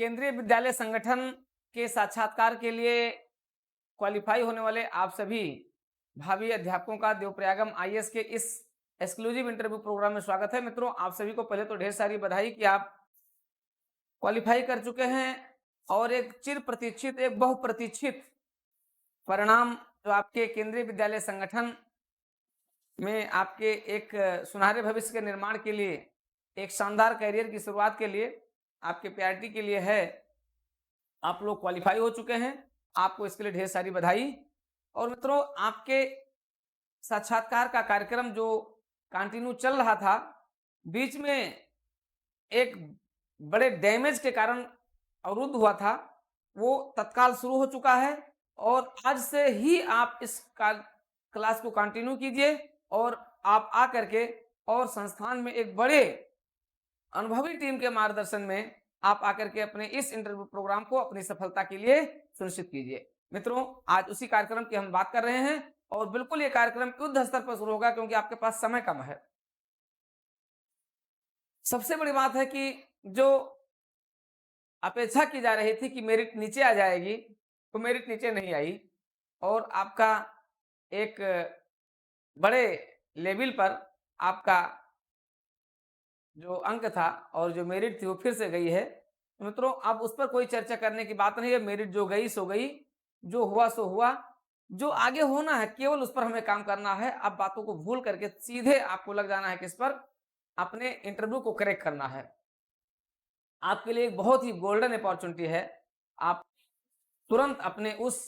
केंद्रीय विद्यालय संगठन के साक्षात्कार के लिए क्वालिफाई होने वाले आप सभी भावी अध्यापकों का देवप्रयागम आईएएस के इस एक्सक्लूसिव इंटरव्यू प्रोग्राम में स्वागत है। मित्रों, आप सभी को पहले तो ढेर सारी बधाई कि आप क्वालिफाई कर चुके हैं और एक चिर प्रतीक्षित, एक बहुप्रतीक्षित परिणाम जो आपके केंद्रीय विद्यालय संगठन में आपके एक सुनहरे भविष्य के निर्माण के लिए, एक शानदार करियर की शुरुआत के लिए, आपके पीआरटी के लिए है। आप लोग क्वालिफाई हो चुके हैं, आपको इसके लिए ढेर सारी बधाई। और मित्रों, आपके साक्षात्कार का कार्यक्रम जो कंटिन्यू चल रहा था, बीच में एक बड़े डैमेज के कारण अवरुद्ध हुआ था, वो तत्काल शुरू हो चुका है और आज से ही आप इस क्लास को कंटिन्यू कीजिए और आप आकर के और संस्थान में एक बड़े अनुभवी टीम के मार्गदर्शन में आप आकर के अपने इस इंटरव्यू प्रोग्राम को अपनी सफलता के लिए सुनिश्चित कीजिए। मित्रों, आज उसी कार्यक्रम की हम बात कर रहे हैं और बिल्कुल ये कार्यक्रम युद्ध स्तर पर शुरू होगा क्योंकि आपके पास समय कम है। सबसे बड़ी बात है कि जो अपेक्षा की जा रही थी कि मेरिट नीचे आ जाएगी, तो मेरिट नीचे नहीं आई और आपका एक बड़े लेवल पर आपका जो अंक था और जो मेरिट थी वो फिर से गई है। तो मित्रों, अब उस पर कोई चर्चा करने की बात नहीं है। मेरिट जो गई सो गई, जो हुआ सो हुआ। जो आगे होना है केवल उस पर हमें काम करना है। अब बातों को भूल करके सीधे आपको लग जाना है किस पर, अपने इंटरव्यू को क्रैक करना है। आपके लिए एक बहुत ही गोल्डन अपॉर्चुनिटी है। आप तुरंत अपने उस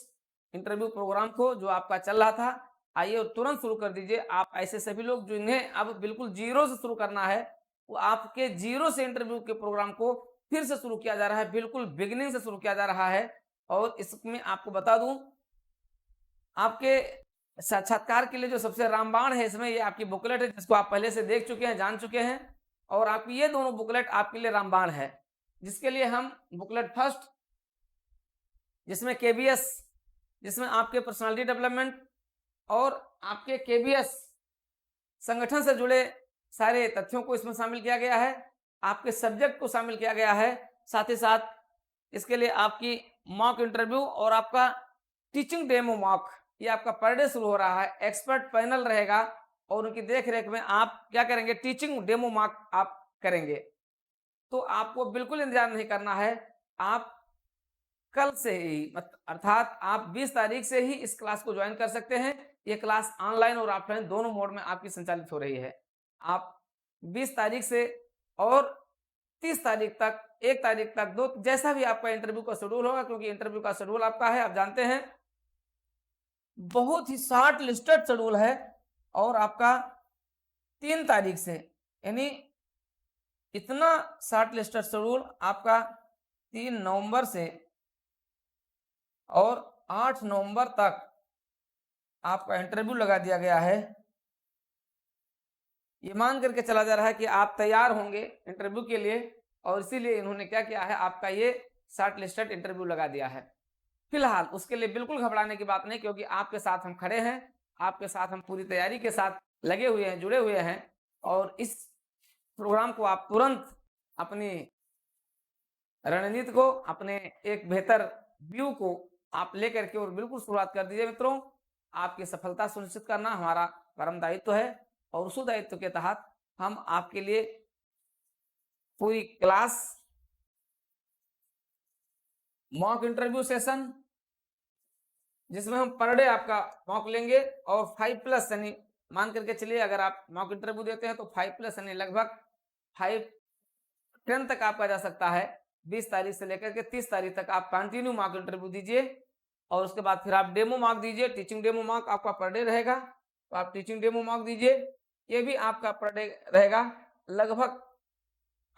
इंटरव्यू प्रोग्राम को जो आपका चल रहा था, आइए और तुरंत शुरू कर दीजिए। आप ऐसे सभी लोग जो इन्हें अब बिल्कुल जीरो से शुरू करना है, वो आपके जीरो से इंटरव्यू के प्रोग्राम को फिर से शुरू किया जा रहा है, बिल्कुल बिगिनिंग से शुरू किया जा रहा है। और इसमें आपको बता दूं, आपके साक्षात्कार के लिए जो सबसे रामबाण है इसमें ये आपकी बुकलेट है, जिसको आप पहले से देख चुके हैं, जान चुके हैं। और आपकी ये दोनों बुकलेट आपके लिए रामबाण है, जिसके लिए हम बुकलेट फर्स्ट, जिसमें केबीएस, जिसमें आपके पर्सनालिटी डेवलपमेंट और आपके केबीएस संगठन से जुड़े सारे तथ्यों को इसमें शामिल किया गया है, आपके सब्जेक्ट को शामिल किया गया है। साथ ही साथ इसके लिए आपकी मॉक इंटरव्यू और आपका टीचिंग डेमो मॉक, ये आपका पर डे शुरू हो रहा है। एक्सपर्ट पैनल रहेगा और उनकी देखरेख में आप क्या करेंगे, टीचिंग डेमो मॉक आप करेंगे। तो आपको बिल्कुल इंतजार नहीं करना है। आप कल से ही अर्थात आप 20 तारीख से ही इस क्लास को ज्वाइन कर सकते हैं। ये क्लास ऑनलाइन और ऑफलाइन दोनों मोड में आपकी संचालित हो रही है। आप 20 तारीख से और 30 तारीख तक, 1 तारीख तक, 2, जैसा भी आपका इंटरव्यू का शेड्यूल होगा, क्योंकि इंटरव्यू का शेड्यूल आपका है, आप जानते हैं, बहुत ही शॉर्ट लिस्टेड शेड्यूल है। और आपका 3 तारीख से, यानी इतना शॉर्ट लिस्टेड शेड्यूल आपका 3 नवंबर से और 8 नवंबर तक आपका इंटरव्यू लगा दिया गया है। ये मान करके चला जा रहा है कि आप तैयार होंगे इंटरव्यू के लिए, और इसीलिए इन्होंने क्या किया है, आपका ये शॉर्ट लिस्टेड इंटरव्यू लगा दिया है। फिलहाल उसके लिए बिल्कुल घबराने की बात नहीं, क्योंकि आपके साथ हम खड़े हैं, आपके साथ हम पूरी तैयारी के साथ लगे हुए हैं, जुड़े हुए हैं। और इस प्रोग्राम को आप तुरंत अपनी रणनीति को, अपने एक बेहतर व्यू को आप लेकर के और बिल्कुल शुरुआत कर दीजिए। मित्रों, आपकी सफलता सुनिश्चित करना हमारा परम दायित्व है और उस दायित्व के तहत हम आपके लिए पूरी क्लास, मॉक इंटरव्यू सेशन, जिसमें हम पर डे आपका मॉक लेंगे और 5+ यानी मान करके चलिए, अगर आप मॉक इंटरव्यू देते हैं तो 5+ यानी लगभग 5-10 तक आपका जा सकता है। 20 तारीख से लेकर के 30 तारीख तक आप कंटिन्यू मॉक इंटरव्यू दीजिए और उसके बाद फिर आप डेमो मॉक दीजिए। टीचिंग डेमो मॉक आपका पर डे रहेगा, तो आप टीचिंग डेमो मॉक दीजिए, ये भी आपका पर डे रहेगा। लगभग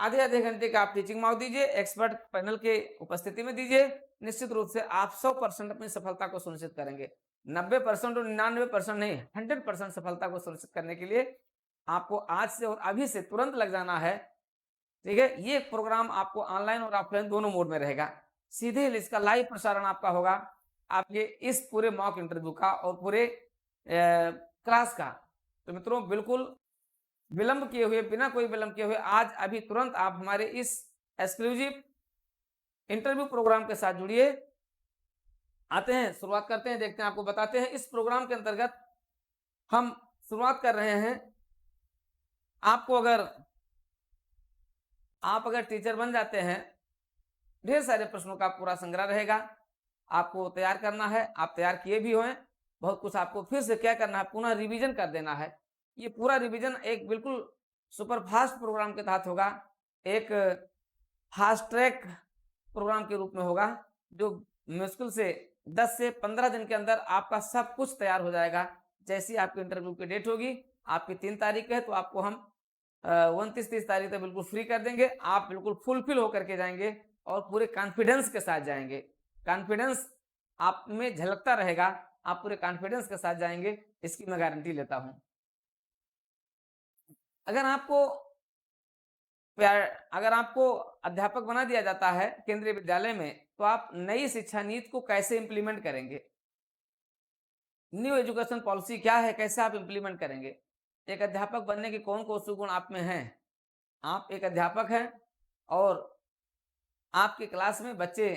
आधे घंटे का आप टीचिंग मॉक दीजिए, एक्सपर्ट पैनल के उपस्थिति में दीजिए। निश्चित रूप से आप 100% अपनी सफलता को सुनिश्चित करेंगे। 90% और 99% नहीं, 100% सफलता को सुनिश्चित करने के लिए आपको आज से और अभी से तुरंत लग जाना है। ठीक है, ये प्रोग्राम आपको ऑनलाइन और ऑफलाइन दोनों मोड में रहेगा। सीधे इसका लाइव प्रसारण आपका होगा, आपके इस पूरे मॉक इंटरव्यू का और पूरे क्लास का। तो मित्रों, बिल्कुल विलंब किए हुए, बिना कोई विलंब किए हुए आज अभी तुरंत आप हमारे इस एक्सक्लूसिव इंटरव्यू प्रोग्राम के साथ जुड़िए। आते हैं, शुरुआत करते हैं, देखते हैं, आपको बताते हैं। इस प्रोग्राम के अंतर्गत हम शुरुआत कर रहे हैं। आपको अगर टीचर बन जाते हैं, ढेर सारे प्रश्नों का पूरा संग्रह रहेगा, आपको तैयार करना है। आप तैयार किए भी हुए, बहुत कुछ आपको फिर से क्या करना है, पुनः रिवीजन कर देना है। ये पूरा रिवीजन एक बिल्कुल सुपरफास्ट प्रोग्राम के तहत होगा, एक फास्ट ट्रैक प्रोग्राम के रूप में होगा, जो मुश्किल से 10 से 15 दिन के अंदर आपका सब कुछ तैयार हो जाएगा। जैसी आपकी इंटरव्यू की डेट होगी, आपकी 3 तारीख है, तो आपको हम 29-30 तारीख तक बिल्कुल फ्री कर देंगे। आप बिल्कुल फुलफिल होकर के जाएंगे और पूरे कॉन्फिडेंस के साथ जाएंगे। कॉन्फिडेंस आप में झलकता रहेगा, आप पूरे कॉन्फिडेंस के साथ जाएंगे, इसकी मैं गारंटी लेता हूं। अगर आपको अध्यापक बना दिया जाता है केंद्रीय विद्यालय में, तो आप नई शिक्षा नीति को कैसे इंप्लीमेंट करेंगे, न्यू एजुकेशन पॉलिसी क्या है, कैसे आप इंप्लीमेंट करेंगे। एक अध्यापक बनने के कौन कौन से गुण आप में हैं। आप एक अध्यापक हैं और आपके क्लास में बच्चे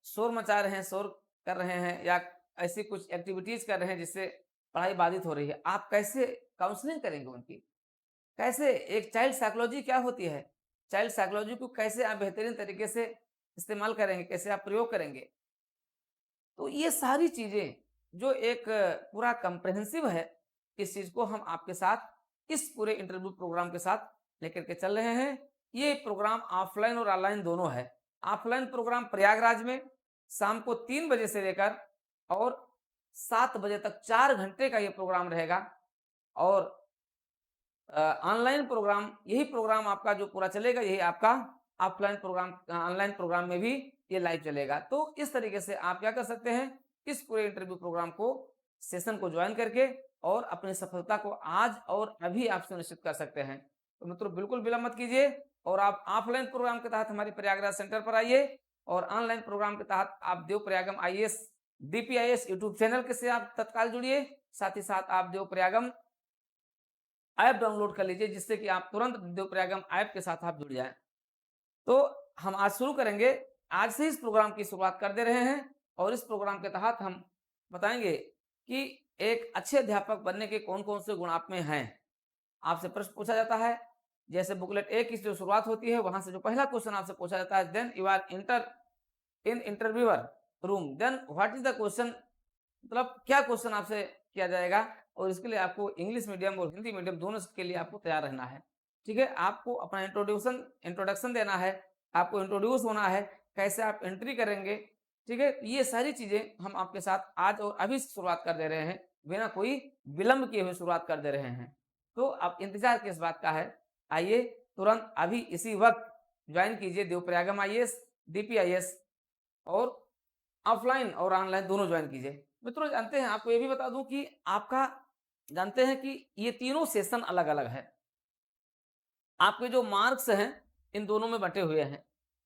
शोर मचा रहे हैं, शोर कर रहे हैं, या ऐसी कुछ एक्टिविटीज कर रहे हैं जिससे पढ़ाई बाधित हो रही है, आप कैसे काउंसलिंग करेंगे उनकी, कैसे एक चाइल्ड साइकोलॉजी क्या होती है, चाइल्ड साइकोलॉजी को कैसे आप बेहतरीन तरीके से इस्तेमाल करेंगे, कैसे आप प्रयोग करेंगे। तो ये सारी चीजें जो एक पूरा कंप्रहेंसिव है, इस चीज को हम आपके साथ इस पूरे इंटरव्यू प्रोग्राम के साथ लेकर के चल रहे हैं। ये प्रोग्राम ऑफलाइन और ऑनलाइन दोनों है। ऑफलाइन प्रोग्राम प्रयागराज में शाम को 3 बजे से लेकर और 7 बजे तक 4 घंटे का ये प्रोग्राम रहेगा। और ऑनलाइन प्रोग्राम, यही प्रोग्राम आपका जो पूरा चलेगा, यही आपका ऑफलाइन प्रोग्राम, ऑनलाइन प्रोग्राम में भी ये लाइव चलेगा। तो इस तरीके से आप क्या कर सकते हैं, इस पूरे इंटरव्यू प्रोग्राम को, सेशन को ज्वाइन करके और अपनी सफलता को आज और अभी आप सुनिश्चित कर सकते हैं। तो मित्रों, बिल्कुल विलंब मत कीजिए और आप ऑफलाइन प्रोग्राम के तहत हमारे प्रयागराज सेंटर पर आइए, और ऑनलाइन प्रोग्राम के तहत आप देव प्रयागम IAS DPIS यूट्यूब चैनल के से आप तत्काल जुड़िए। साथ ही साथ आप देव प्रयागम ऐप डाउनलोड कर लीजिए, जिससे कि आप तुरंत देव प्रयागम ऐप के साथ आप जुड़ जाएं। तो हम आज शुरू करेंगे, आज से इस प्रोग्राम की शुरुआत कर दे रहे हैं, और इस प्रोग्राम के तहत हम बताएंगे कि एक अच्छे अध्यापक बनने के कौन कौन से गुण आप में हैं। आपसे प्रश्न पूछा जाता है, जैसे बुकलेट ए की जो शुरुआत होती है, वहां से जो पहला क्वेश्चन आपसे पूछा जाता है, then you are inter in interviewer room, then what is the question, मतलब क्या क्वेश्चन आपसे किया जाएगा। और इसके लिए आपको इंग्लिश मीडियम और हिंदी मीडियम दोनों के लिए आपको तैयार रहना है। ठीक है, आपको अपना इंट्रोडक्शन देना है, आपको इंट्रोड्यूस होना है, कैसे आप एंट्री करेंगे। ठीक है, ये सारी चीजें हम आपके साथ आज और अभी शुरुआत कर दे रहे हैं, बिना कोई विलंब किए हुए शुरुआत कर दे रहे हैं। तो आप इंतजार किस बात का है, आइए तुरंत अभी इसी वक्त ज्वाइन कीजिए देव प्रयागम IAS DPIS, और ऑफलाइन और ऑनलाइन दोनों ज्वाइन कीजिए। मित्रों, जानते हैं, आपको ये भी बता दूं कि आपका जानते हैं कि ये तीनों सेशन अलग अलग है। आपके जो मार्क्स हैं इन दोनों में बंटे हुए हैं।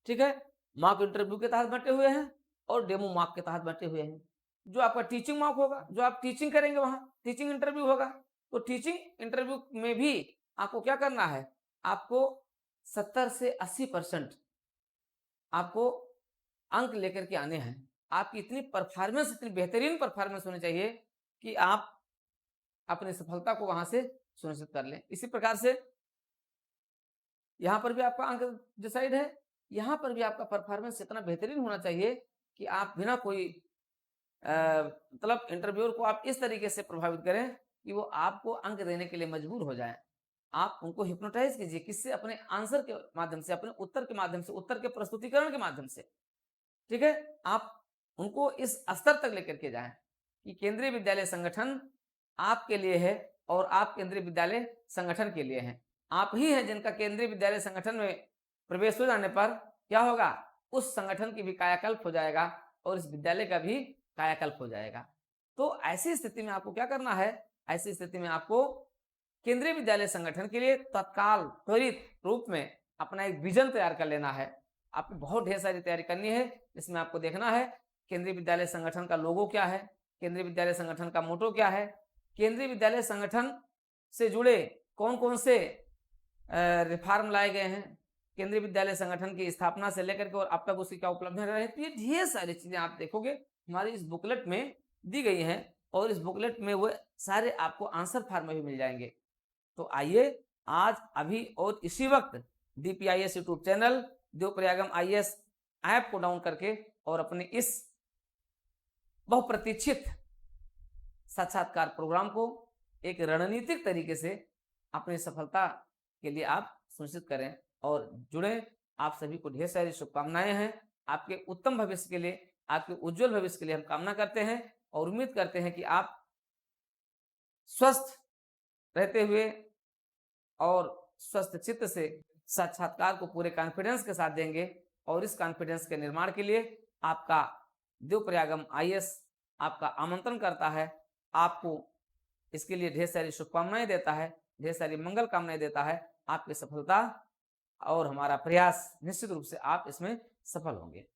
ठीक है, मार्क इंटरव्यू के तहत बंटे हुए हैं और डेमो मार्क के तहत बंटे हुए हैं। जो आपका टीचिंग मार्क होगा, जो आप टीचिंग करेंगे, वहां टीचिंग इंटरव्यू होगा। तो टीचिंग इंटरव्यू में भी आपको क्या करना है, आपको 70 से 80% आपको अंक लेकर के आने हैं। आपकी इतनी परफॉर्मेंस, इतनी बेहतरीन परफॉर्मेंस होनी चाहिए कि आप अपनी सफलता को वहां से सुनिश्चित कर लें। इसी प्रकार से यहाँ पर भी आपका अंक डिसाइड है, यहाँ पर भी आपका परफॉर्मेंस इतना बेहतरीन होना चाहिए कि आप बिना कोई मतलब इंटरव्यूअर को आप इस तरीके से प्रभावित करें कि वो आपको अंक देने के लिए मजबूर हो जाए। आप उनको हिप्नोटाइज कीजिए, किससे, अपने आंसर के माध्यम से, अपने उत्तर के माध्यम से, उत्तर के प्रस्तुतिकरण के माध्यम से। ठीक है, आप उनको इस स्तर तक लेकर के जाएं कि केंद्रीय विद्यालय संगठन आपके लिए है और आप केंद्रीय विद्यालय संगठन के लिए हैं। आप ही हैं जिनका केंद्रीय विद्यालय संगठन में प्रवेश हो जाने पर क्या होगा, उस संगठन की भी कायाकल्प हो जाएगा और इस विद्यालय का भी कायाकल्प हो जाएगा। तो ऐसी स्थिति में आपको क्या करना है, ऐसी स्थिति में आपको केंद्रीय विद्यालय संगठन के लिए तत्काल त्वरित रूप में अपना एक विजन तैयार कर लेना है। आपको बहुत ढेर सारी तैयारी करनी है, जिसमें आपको देखना है केंद्रीय विद्यालय संगठन का लोगो क्या है, केंद्रीय विद्यालय संगठन का मोटो क्या है, केंद्रीय विद्यालय संगठन से जुड़े कौन कौन से रिफॉर्म लाए गए हैं, केंद्रीय विद्यालय संगठन की स्थापना से लेकर के और अब तक उसकी क्या उपलब्धियां रही, तो ये ढेर सारी चीजें आप देखोगे हमारी इस बुकलेट में दी गई हैं और इस बुकलेट में वो सारे आपको आंसर फार्म भी मिल जाएंगे। तो आइए आज अभी और इसी वक्त DPIS यूट्यूब चैनल देवप्रयागम IAS ऐप को डाउन करके और अपने इस बहुप्रतीक्षित साक्षात्कार प्रोग्राम को एक रणनीतिक तरीके से अपनी सफलता के लिए आप सुनिश्चित करें और जुड़ें। आप सभी को ढेर सारी शुभकामनाएं हैं। आपके उत्तम भविष्य के लिए, आपके उज्जवल भविष्य के लिए हम कामना करते हैं और उम्मीद करते हैं कि आप स्वस्थ रहते हुए और स्वस्थ चित्त से साक्षात्कार को पूरे कॉन्फिडेंस के साथ देंगे और इस कॉन्फिडेंस के निर्माण के लिए आपका देवप्रयागम IAS आपका आमंत्रण करता है, आपको इसके लिए ढेर सारी शुभकामनाएं देता है, ढेर सारी मंगल कामनाएं देता है। आपकी सफलता और हमारा प्रयास निश्चित रूप से आप इसमें सफल होंगे।